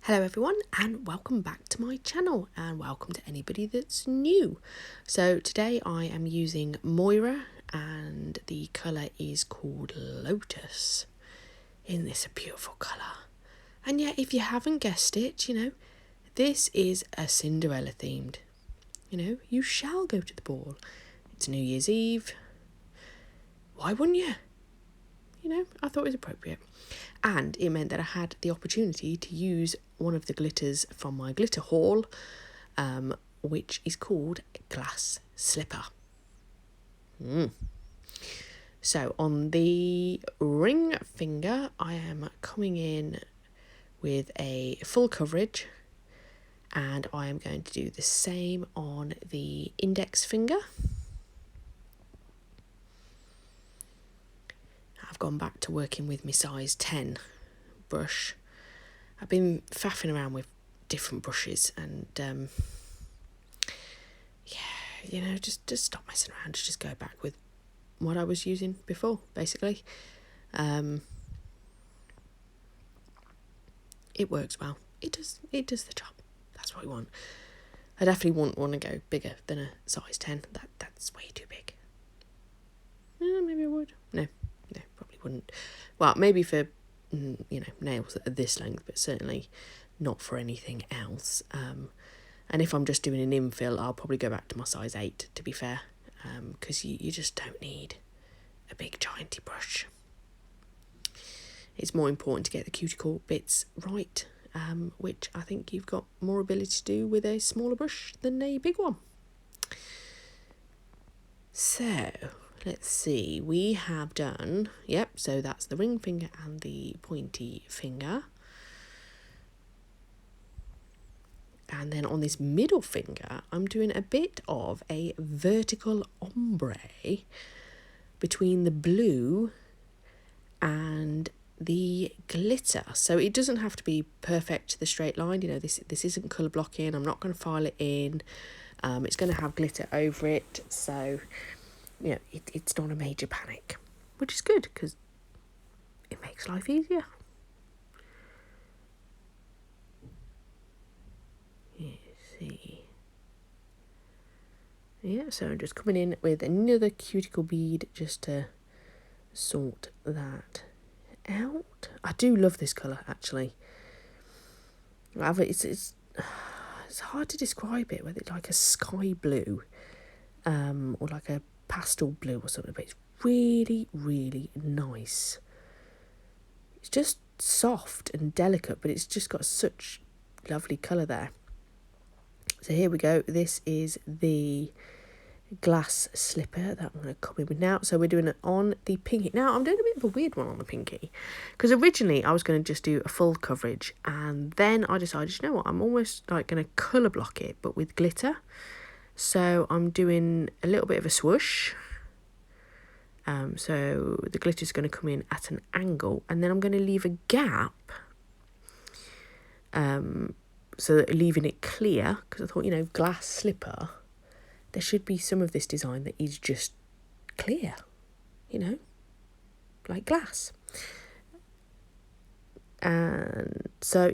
Hello everyone and welcome back to my channel and welcome to anybody that's new. So today I am using Moyra and the colour is called Lotus. Isn't this a beautiful colour? And yeah, if you haven't guessed it, this is a Cinderella themed. You shall go to the ball. It's New Year's Eve. Why wouldn't you? I thought it was appropriate. And it meant that I had the opportunity to use one of the glitters from my glitter haul, which is called Glass Slipper. So on the ring finger, I am coming in with a full coverage, and I am going to do the same on the index finger. I've gone back to working with my size 10 brush. I've been faffing around with different brushes and just stop messing around, just go back with what I was using before, basically. It works well. It does the job. That's what we want. I definitely wouldn't want to go bigger than a size 10. That's way too big. Maybe I would. No, probably wouldn't. Well, maybe for nails at this length, but certainly not for anything else. And if I'm just doing an infill, I'll probably go back to my size 8, to be fair, because you just don't need a big gianty brush. It's more important to get the cuticle bits right, which I think you've got more ability to do with a smaller brush than a big one. So let's see, we have done, so that's the ring finger and the pointy finger. And then on this middle finger, I'm doing a bit of a vertical ombre between the blue and the glitter. So it doesn't have to be perfect to the straight line. This isn't colour blocking. I'm not going to file it in. It's going to have glitter over it. So, it's not a major panic, which is good because it makes life easier. So I'm just coming in with another cuticle bead just to sort that out. I do love this colour, actually. It's hard to describe it, whether it's like a sky blue or like a pastel blue or something, but it's really, really nice. It's just soft and delicate, but it's just got such lovely colour there. So here we go. This is the glass slipper that I'm going to come in with now. So we're doing it on the pinky. Now I'm doing a bit of a weird one on the pinky, because originally I was going to just do a full coverage, and then I decided, I'm almost like going to colour block it, but with glitter. So I'm doing a little bit of a swoosh. So the glitter is going to come in at an angle, and then I'm going to leave a gap. So that leaving it clear, because I thought, glass slipper, there should be some of this design that is just clear, like glass. And so,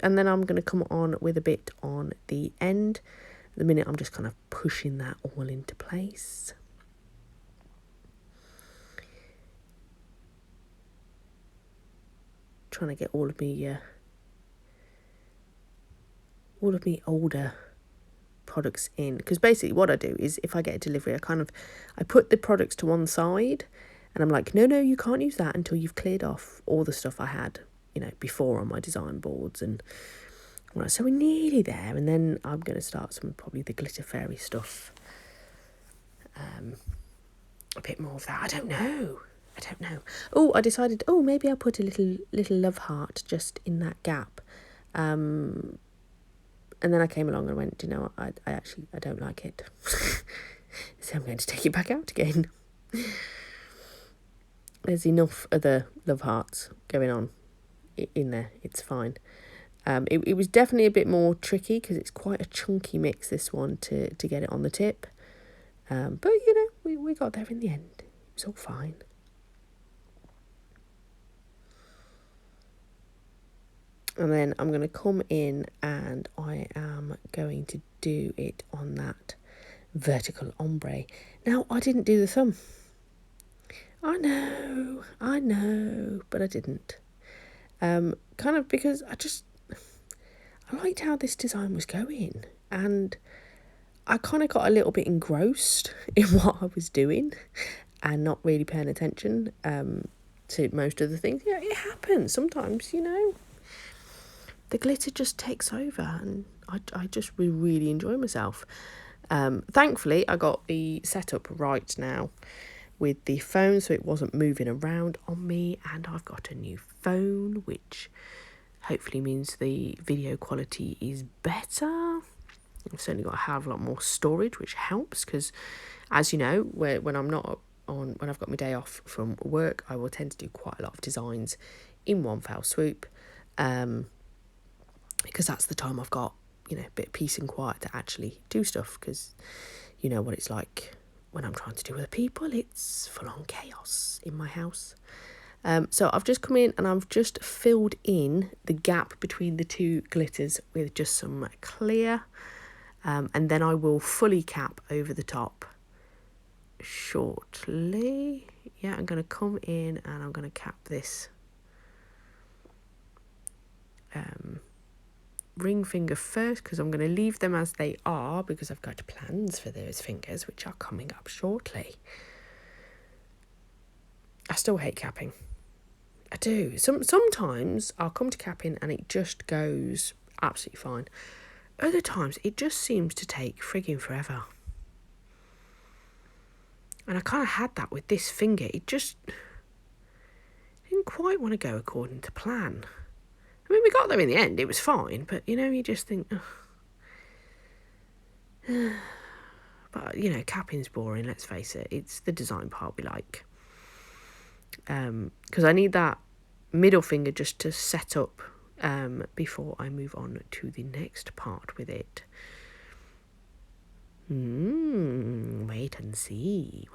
and then I'm going to come on with a bit on the end. At the minute, I'm just kind of pushing that all into place. Trying to get all of me older products in, because basically what I do is, if I get a delivery, I put the products to one side, and I'm like, no, you can't use that until you've cleared off all the stuff I had before on my design boards. And so we're nearly there, and then I'm going to start some probably the glitter fairy stuff, a bit more of that. I don't know. I decided, maybe I'll put a little love heart just in that gap. And then I came along and went, I don't like it. So I'm going to take it back out again. There's enough other love hearts going on in there. It's fine. It was definitely a bit more tricky because it's quite a chunky mix, this one, to get it on the tip. But, we got there in the end. It was all fine. And then I'm going to come in and I am going to do it on that vertical ombre. Now, I didn't do the thumb. I know, but I didn't. Kind of because I liked how this design was going, and I kind of got a little bit engrossed in what I was doing and not really paying attention to most of the things. Yeah, it happens sometimes, the glitter just takes over, and I just really enjoy myself. Thankfully, I got the setup right now with the phone, so it wasn't moving around on me, and I've got a new phone, which hopefully means the video quality is better. I've certainly got a hell of a lot more storage, which helps, because as you know, when I've got my day off from work, I will tend to do quite a lot of designs in one fell swoop, because that's the time I've got, a bit of peace and quiet to actually do stuff, because you know what it's like when I'm trying to do other people. It's full on chaos in my house. So I've just come in and I've just filled in the gap between the two glitters with just some clear, and then I will fully cap over the top shortly. Yeah, I'm going to come in and I'm going to cap this ring finger first, because I'm going to leave them as they are because I've got plans for those fingers, which are coming up shortly. I still hate capping. I do. Sometimes I'll come to capping and it just goes absolutely fine. Other times it just seems to take frigging forever. And I kind of had that with this finger. It just didn't quite want to go according to plan. I mean, we got there in the end. It was fine. But, you just think... But, capping's boring, let's face it. It's the design part we like. Because I need that middle finger just to set up before I move on to the next part with it. Wait and see.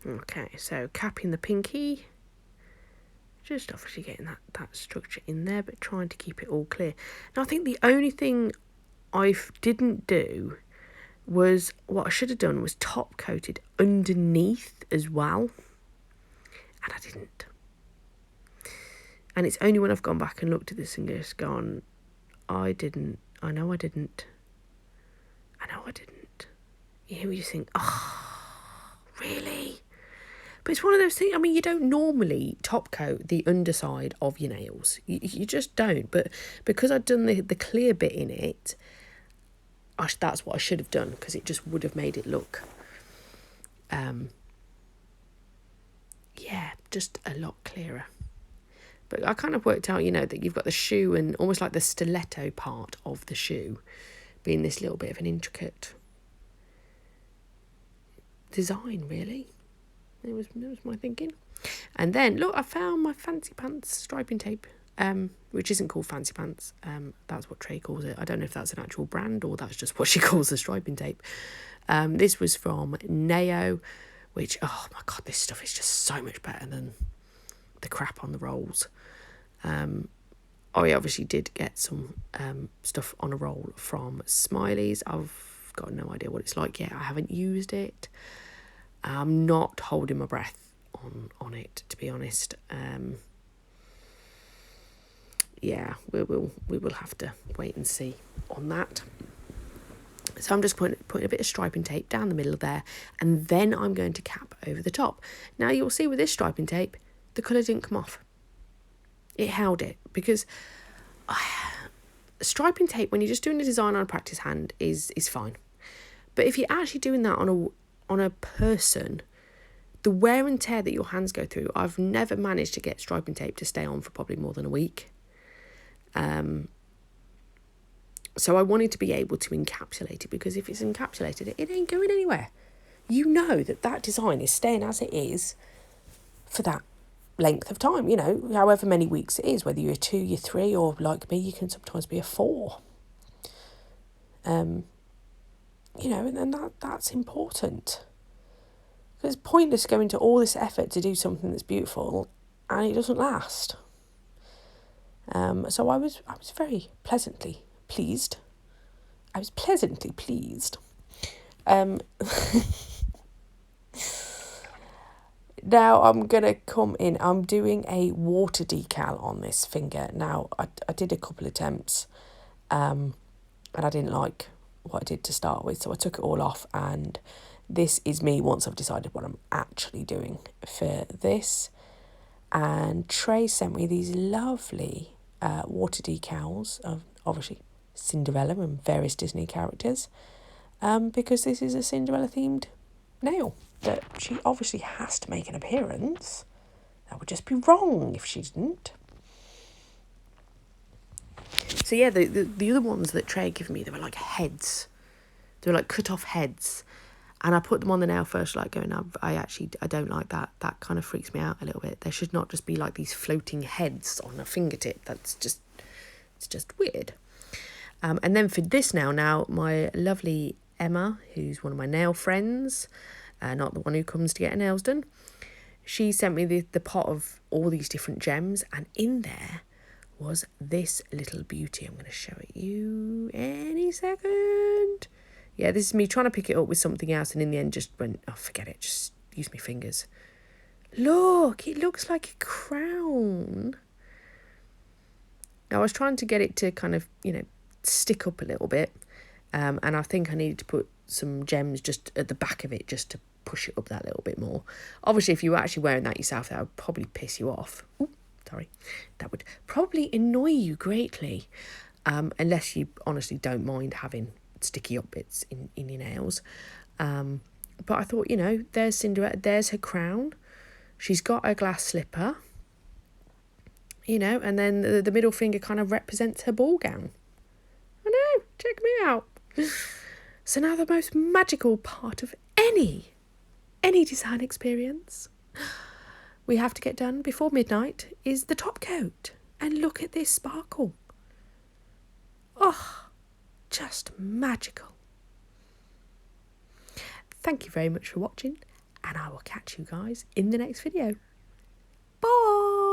Okay, so capping the pinky. Just obviously getting that structure in there, but trying to keep it all clear. Now, I think the only thing I didn't do was, what I should have done was top coated underneath as well. And I didn't. And it's only when I've gone back and looked at this and just gone, I know I didn't. You think, really? But it's one of those things, I mean, you don't normally top coat the underside of your nails. You just don't. But because I'd done the clear bit in it, that's what I should have done, because it just would have made it look, just a lot clearer. But I kind of worked out, that you've got the shoe and almost like the stiletto part of the shoe being this little bit of an intricate design, really. It was my thinking. And then, look, I found my fancy pants striping tape, which isn't called fancy pants. That's what Trey calls it. I don't know if that's an actual brand or that's just what she calls the striping tape. This was from Neo, which, oh my God, this stuff is just so much better than the crap on the rolls. I obviously did get some stuff on a roll from Smiley's. I've got no idea what it's like yet. I haven't used it. I'm not holding my breath on it, to be honest. We will have to wait and see on that. So I'm just putting a bit of striping tape down the middle there, and then I'm going to cap over the top. Now you'll see with this striping tape, the colour didn't come off. It held it, because striping tape, when you're just doing a design on a practice hand, is fine. But if you're actually doing that on a person, the wear and tear that your hands go through, I've never managed to get striping tape to stay on for probably more than a week. So I wanted to be able to encapsulate it, because if it's encapsulated, it ain't going anywhere. You know that design is staying as it is for that length of time, however many weeks it is, whether you're a 2, you're 3, or like me, you can sometimes be a 4. you know, and then that's important. Because it's pointless going to all this effort to do something that's beautiful and it doesn't last. So I was very pleasantly pleased. I was pleasantly pleased. Now I'm going to come in. I'm doing a water decal on this finger. Now, I did a couple of attempts and I didn't like what I did to start with. So I took it all off, and this is me once I've decided what I'm actually doing for this. And Trey sent me these lovely water decals of, obviously, Cinderella and various Disney characters, because this is a Cinderella themed nail that she obviously has to make an appearance. That would just be wrong if she didn't. So yeah, the other ones that Trey gave me, they were like heads. They were like cut off heads. And I put them on the nail first, like going, I don't like that. That kind of freaks me out a little bit. There should not just be like these floating heads on a fingertip. It's just weird. And then for this now my lovely Emma, who's one of my nail friends, not the one who comes to get her nails done, she sent me the pot of all these different gems, and in there was this little beauty. I'm going to show it you any second. Yeah, this is me trying to pick it up with something else, and in the end just went, oh, forget it, just use my fingers. Look, it looks like a crown. Now, I was trying to get it to kind of, you know, stick up a little bit, and I think I needed to put some gems just at the back of it just to push it up that little bit more. Obviously, if you were actually wearing that yourself, that would probably piss you off. Ooh, sorry. That would probably annoy you greatly, unless you honestly don't mind having sticky up bits in your nails. But I thought, you know, there's Cinderella, there's her crown. She's got her glass slipper, you know, and then the middle finger kind of represents her ball gown. I know, check me out. So now the most magical part of any design experience we have to get done before midnight is the top coat. And look at this sparkle. Oh, just magical. Thank you very much for watching, and I will catch you guys in the next video. Bye.